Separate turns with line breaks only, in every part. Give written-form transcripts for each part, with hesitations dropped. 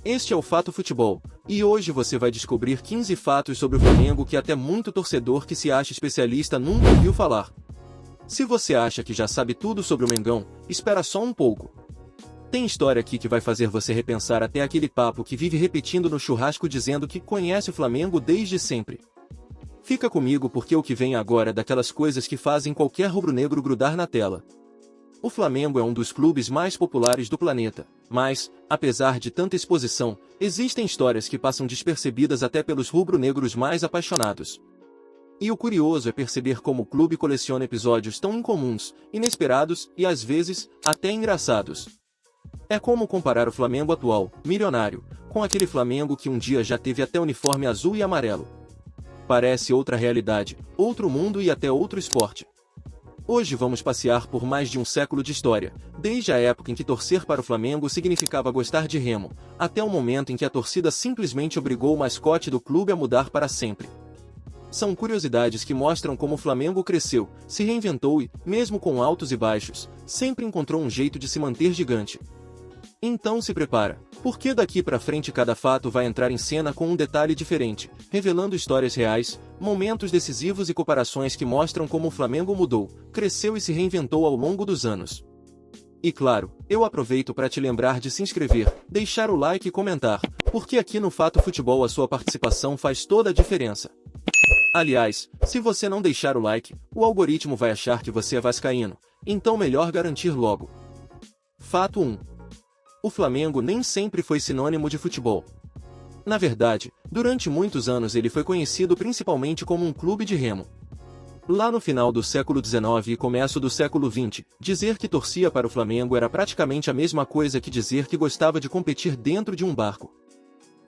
Este é o Fato Futebol, e hoje você vai descobrir 15 fatos sobre o Flamengo que até muito torcedor que se acha especialista nunca ouviu falar. Se você acha que já sabe tudo sobre o Mengão, espera só um pouco. Tem história aqui que vai fazer você repensar até aquele papo que vive repetindo no churrasco dizendo que conhece o Flamengo desde sempre. Fica comigo porque o que vem agora é daquelas coisas que fazem qualquer rubro-negro grudar na tela. O Flamengo é um dos clubes mais populares do planeta, mas, apesar de tanta exposição, existem histórias que passam despercebidas até pelos rubro-negros mais apaixonados. E o curioso é perceber como o clube coleciona episódios tão incomuns, inesperados e às vezes, até engraçados. É como comparar o Flamengo atual, milionário, com aquele Flamengo que um dia já teve até uniforme azul e amarelo. Parece outra realidade, outro mundo e até outro esporte. Hoje vamos passear por mais de um século de história, desde a época em que torcer para o Flamengo significava gostar de remo, até o momento em que a torcida simplesmente obrigou o mascote do clube a mudar para sempre. São curiosidades que mostram como o Flamengo cresceu, se reinventou e, mesmo com altos e baixos, sempre encontrou um jeito de se manter gigante. Então se prepara, porque daqui pra frente cada fato vai entrar em cena com um detalhe diferente, revelando histórias reais, momentos decisivos e comparações que mostram como o Flamengo mudou, cresceu e se reinventou ao longo dos anos. E claro, eu aproveito para te lembrar de se inscrever, deixar o like e comentar, porque aqui no Fato Futebol a sua participação faz toda a diferença. Aliás, se você não deixar o like, o algoritmo vai achar que você é vascaíno, então melhor garantir logo. Fato 1. O Flamengo nem sempre foi sinônimo de futebol. Na verdade, durante muitos anos ele foi conhecido principalmente como um clube de remo. Lá no final do século XIX e começo do século XX, dizer que torcia para o Flamengo era praticamente a mesma coisa que dizer que gostava de competir dentro de um barco.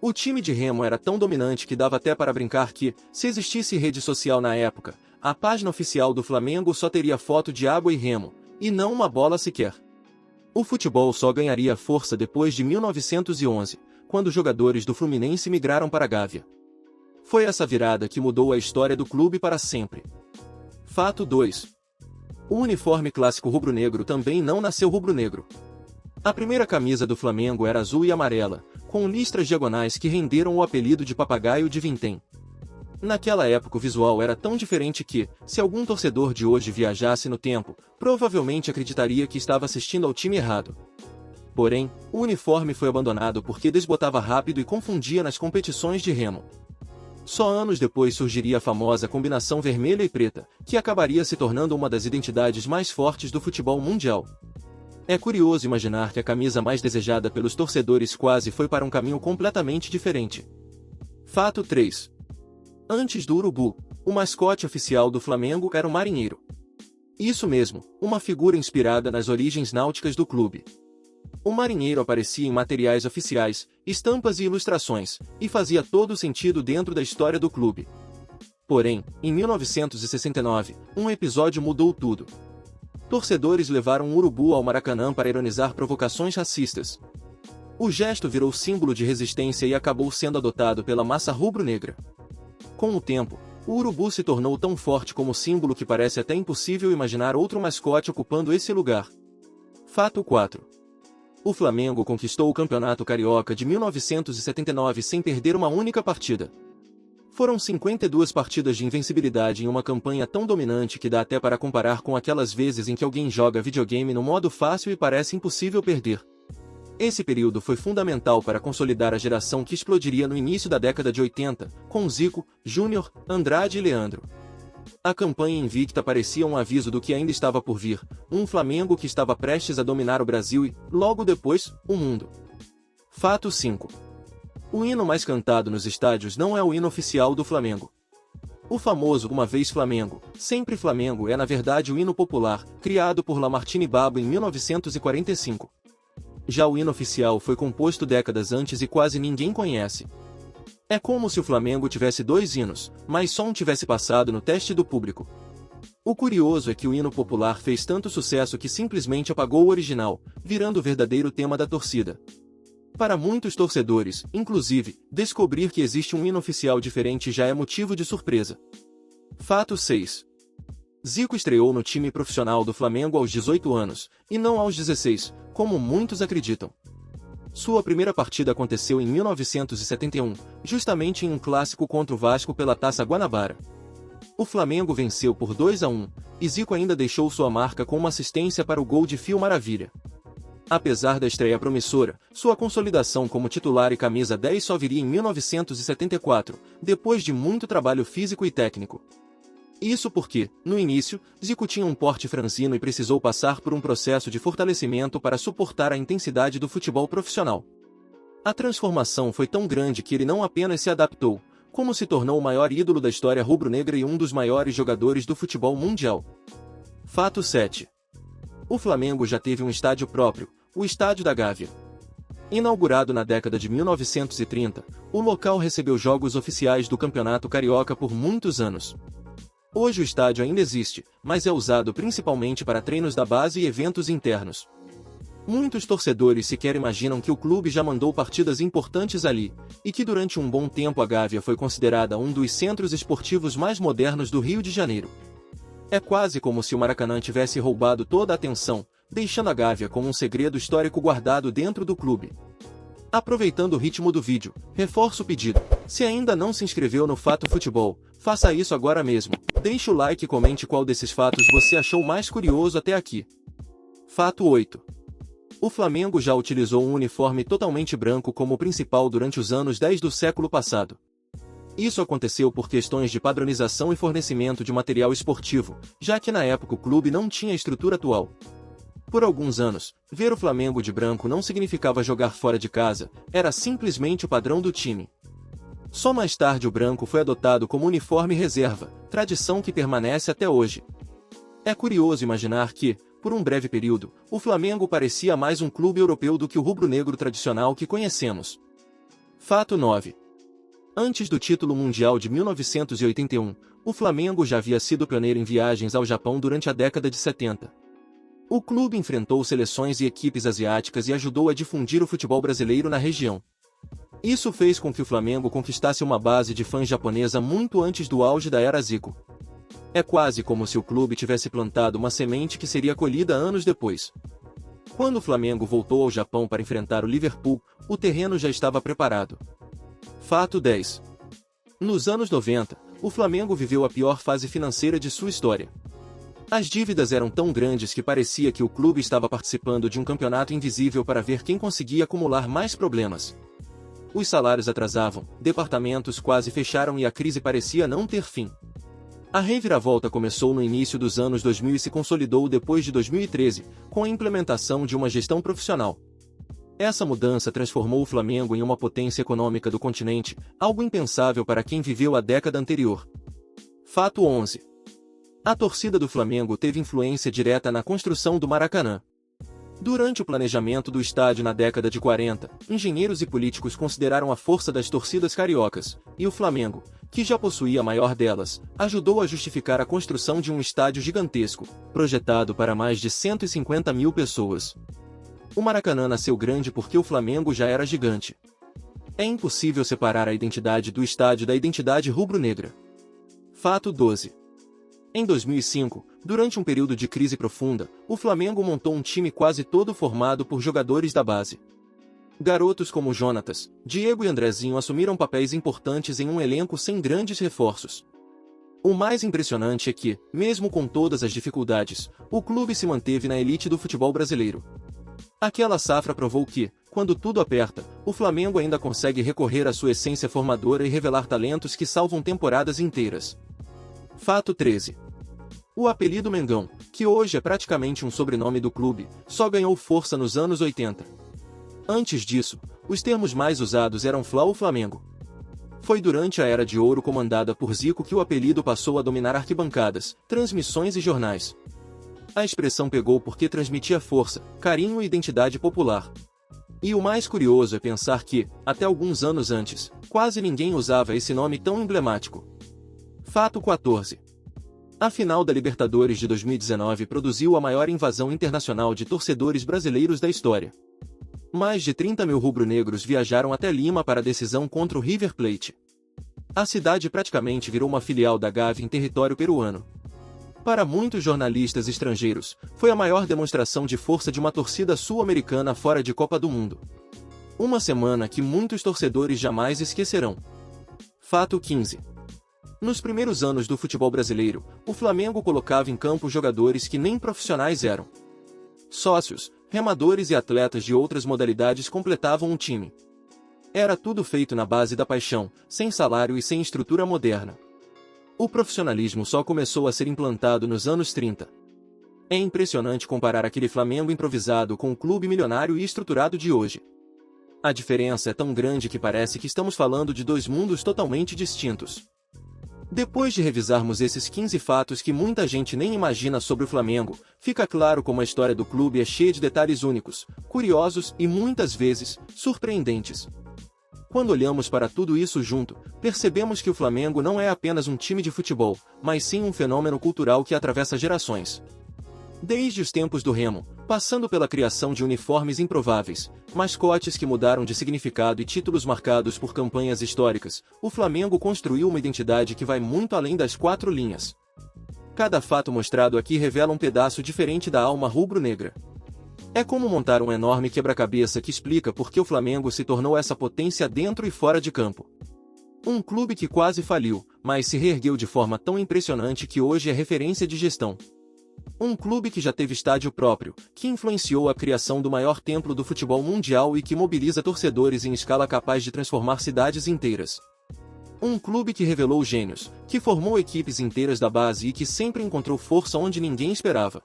O time de remo era tão dominante que dava até para brincar que, se existisse rede social na época, a página oficial do Flamengo só teria foto de água e remo, e não uma bola sequer. O futebol só ganharia força depois de 1911, quando jogadores do Fluminense migraram para a Gávea. Foi essa virada que mudou a história do clube para sempre. Fato 2. O uniforme clássico rubro-negro também não nasceu rubro-negro. A primeira camisa do Flamengo era azul e amarela, com listras diagonais que renderam o apelido de papagaio de vintém. Naquela época o visual era tão diferente que, se algum torcedor de hoje viajasse no tempo, provavelmente acreditaria que estava assistindo ao time errado. Porém, o uniforme foi abandonado porque desbotava rápido e confundia nas competições de remo. Só anos depois surgiria a famosa combinação vermelha e preta, que acabaria se tornando uma das identidades mais fortes do futebol mundial. É curioso imaginar que a camisa mais desejada pelos torcedores quase foi para um caminho completamente diferente. Fato 3. Antes do urubu, o mascote oficial do Flamengo era o marinheiro. Isso mesmo, uma figura inspirada nas origens náuticas do clube. O marinheiro aparecia em materiais oficiais, estampas e ilustrações, e fazia todo sentido dentro da história do clube. Porém, em 1969, um episódio mudou tudo. Torcedores levaram um urubu ao Maracanã para ironizar provocações racistas. O gesto virou símbolo de resistência e acabou sendo adotado pela massa rubro-negra. Com o tempo, o urubu se tornou tão forte como símbolo que parece até impossível imaginar outro mascote ocupando esse lugar. Fato 4. O Flamengo conquistou o Campeonato Carioca de 1979 sem perder uma única partida. Foram 52 partidas de invencibilidade em uma campanha tão dominante que dá até para comparar com aquelas vezes em que alguém joga videogame no modo fácil e parece impossível perder. Esse período foi fundamental para consolidar a geração que explodiria no início da década de 80, com Zico, Júnior, Andrade e Leandro. A campanha invicta parecia um aviso do que ainda estava por vir, um Flamengo que estava prestes a dominar o Brasil e, logo depois, o mundo. Fato 5. O hino mais cantado nos estádios não é o hino oficial do Flamengo. O famoso Uma Vez Flamengo, Sempre Flamengo é na verdade o hino popular, criado por Lamartine Babo em 1945. Já o hino oficial foi composto décadas antes e quase ninguém conhece. É como se o Flamengo tivesse dois hinos, mas só um tivesse passado no teste do público. O curioso é que o hino popular fez tanto sucesso que simplesmente apagou o original, virando o verdadeiro tema da torcida. Para muitos torcedores, inclusive, descobrir que existe um hino oficial diferente já é motivo de surpresa. Fato 6. Zico estreou no time profissional do Flamengo aos 18 anos, e não aos 16, como muitos acreditam. Sua primeira partida aconteceu em 1971, justamente em um clássico contra o Vasco pela Taça Guanabara. O Flamengo venceu por 2-1, e Zico ainda deixou sua marca com uma assistência para o gol de Fio Maravilha. Apesar da estreia promissora, sua consolidação como titular e camisa 10 só viria em 1974, depois de muito trabalho físico e técnico. Isso porque, no início, Zico tinha um porte franzino e precisou passar por um processo de fortalecimento para suportar a intensidade do futebol profissional. A transformação foi tão grande que ele não apenas se adaptou, como se tornou o maior ídolo da história rubro-negra e um dos maiores jogadores do futebol mundial. Fato 7. O Flamengo já teve um estádio próprio, o Estádio da Gávea. Inaugurado na década de 1930, o local recebeu jogos oficiais do Campeonato Carioca por muitos anos. Hoje o estádio ainda existe, mas é usado principalmente para treinos da base e eventos internos. Muitos torcedores sequer imaginam que o clube já mandou partidas importantes ali, e que durante um bom tempo a Gávea foi considerada um dos centros esportivos mais modernos do Rio de Janeiro. É quase como se o Maracanã tivesse roubado toda a atenção, deixando a Gávea como um segredo histórico guardado dentro do clube. Aproveitando o ritmo do vídeo, reforço o pedido. Se ainda não se inscreveu no Fato Futebol, faça isso agora mesmo. Deixe o like e comente qual desses fatos você achou mais curioso até aqui. Fato 8. O Flamengo já utilizou um uniforme totalmente branco como principal durante os anos 10 do século passado. Isso aconteceu por questões de padronização e fornecimento de material esportivo, já que na época o clube não tinha a estrutura atual. Por alguns anos, ver o Flamengo de branco não significava jogar fora de casa, era simplesmente o padrão do time. Só mais tarde o branco foi adotado como uniforme reserva, tradição que permanece até hoje. É curioso imaginar que, por um breve período, o Flamengo parecia mais um clube europeu do que o rubro-negro tradicional que conhecemos. Fato 9. Antes do título mundial de 1981, o Flamengo já havia sido pioneiro em viagens ao Japão durante a década de 70. O clube enfrentou seleções e equipes asiáticas e ajudou a difundir o futebol brasileiro na região. Isso fez com que o Flamengo conquistasse uma base de fãs japonesa muito antes do auge da era Zico. É quase como se o clube tivesse plantado uma semente que seria colhida anos depois. Quando o Flamengo voltou ao Japão para enfrentar o Liverpool, o terreno já estava preparado. Fato 10. Nos anos 90, o Flamengo viveu a pior fase financeira de sua história. As dívidas eram tão grandes que parecia que o clube estava participando de um campeonato invisível para ver quem conseguia acumular mais problemas. Os salários atrasavam, departamentos quase fecharam e a crise parecia não ter fim. A reviravolta começou no início dos anos 2000 e se consolidou depois de 2013, com a implementação de uma gestão profissional. Essa mudança transformou o Flamengo em uma potência econômica do continente, algo impensável para quem viveu a década anterior. Fato 11. A torcida do Flamengo teve influência direta na construção do Maracanã. Durante o planejamento do estádio na década de 40, engenheiros e políticos consideraram a força das torcidas cariocas, e o Flamengo, que já possuía a maior delas, ajudou a justificar a construção de um estádio gigantesco, projetado para mais de 150 mil pessoas. O Maracanã nasceu grande porque o Flamengo já era gigante. É impossível separar a identidade do estádio da identidade rubro-negra. Fato 12. Em 2005, durante um período de crise profunda, o Flamengo montou um time quase todo formado por jogadores da base. Garotos como Jonatas, Diego e Andrezinho assumiram papéis importantes em um elenco sem grandes reforços. O mais impressionante é que, mesmo com todas as dificuldades, o clube se manteve na elite do futebol brasileiro. Aquela safra provou que, quando tudo aperta, o Flamengo ainda consegue recorrer à sua essência formadora e revelar talentos que salvam temporadas inteiras. Fato 13. O apelido Mengão, que hoje é praticamente um sobrenome do clube, só ganhou força nos anos 80. Antes disso, os termos mais usados eram Fla ou Flamengo. Foi durante a Era de Ouro comandada por Zico que o apelido passou a dominar arquibancadas, transmissões e jornais. A expressão pegou porque transmitia força, carinho e identidade popular. E o mais curioso é pensar que, até alguns anos antes, quase ninguém usava esse nome tão emblemático. Fato 14. A final da Libertadores de 2019 produziu a maior invasão internacional de torcedores brasileiros da história. Mais de 30 mil rubro-negros viajaram até Lima para a decisão contra o River Plate. A cidade praticamente virou uma filial da Gávea em território peruano. Para muitos jornalistas estrangeiros, foi a maior demonstração de força de uma torcida sul-americana fora de Copa do Mundo. Uma semana que muitos torcedores jamais esquecerão. Fato 15. Nos primeiros anos do futebol brasileiro, o Flamengo colocava em campo jogadores que nem profissionais eram. Sócios, remadores e atletas de outras modalidades completavam um time. Era tudo feito na base da paixão, sem salário e sem estrutura moderna. O profissionalismo só começou a ser implantado nos anos 30. É impressionante comparar aquele Flamengo improvisado com o clube milionário e estruturado de hoje. A diferença é tão grande que parece que estamos falando de dois mundos totalmente distintos. Depois de revisarmos esses 15 fatos que muita gente nem imagina sobre o Flamengo, fica claro como a história do clube é cheia de detalhes únicos, curiosos e muitas vezes, surpreendentes. Quando olhamos para tudo isso junto, percebemos que o Flamengo não é apenas um time de futebol, mas sim um fenômeno cultural que atravessa gerações. Desde os tempos do Remo, passando pela criação de uniformes improváveis, mascotes que mudaram de significado e títulos marcados por campanhas históricas, o Flamengo construiu uma identidade que vai muito além das quatro linhas. Cada fato mostrado aqui revela um pedaço diferente da alma rubro-negra. É como montar um enorme quebra-cabeça que explica por que o Flamengo se tornou essa potência dentro e fora de campo. Um clube que quase faliu, mas se reergueu de forma tão impressionante que hoje é referência de gestão. Um clube que já teve estádio próprio, que influenciou a criação do maior templo do futebol mundial e que mobiliza torcedores em escala capaz de transformar cidades inteiras. Um clube que revelou gênios, que formou equipes inteiras da base e que sempre encontrou força onde ninguém esperava.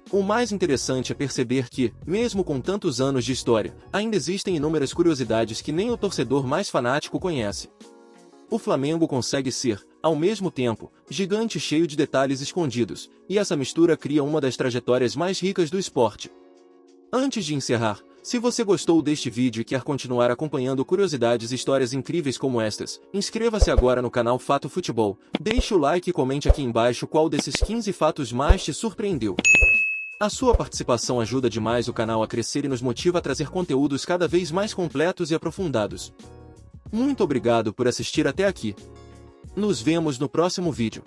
O mais interessante é perceber que, mesmo com tantos anos de história, ainda existem inúmeras curiosidades que nem o torcedor mais fanático conhece. O Flamengo consegue ser, ao mesmo tempo, gigante cheio de detalhes escondidos, e essa mistura cria uma das trajetórias mais ricas do esporte. Antes de encerrar, se você gostou deste vídeo e quer continuar acompanhando curiosidades e histórias incríveis como estas, inscreva-se agora no canal Fato Futebol, deixe o like e comente aqui embaixo qual desses 15 fatos mais te surpreendeu. A sua participação ajuda demais o canal a crescer e nos motiva a trazer conteúdos cada vez mais completos e aprofundados. Muito obrigado por assistir até aqui. Nos vemos no próximo vídeo.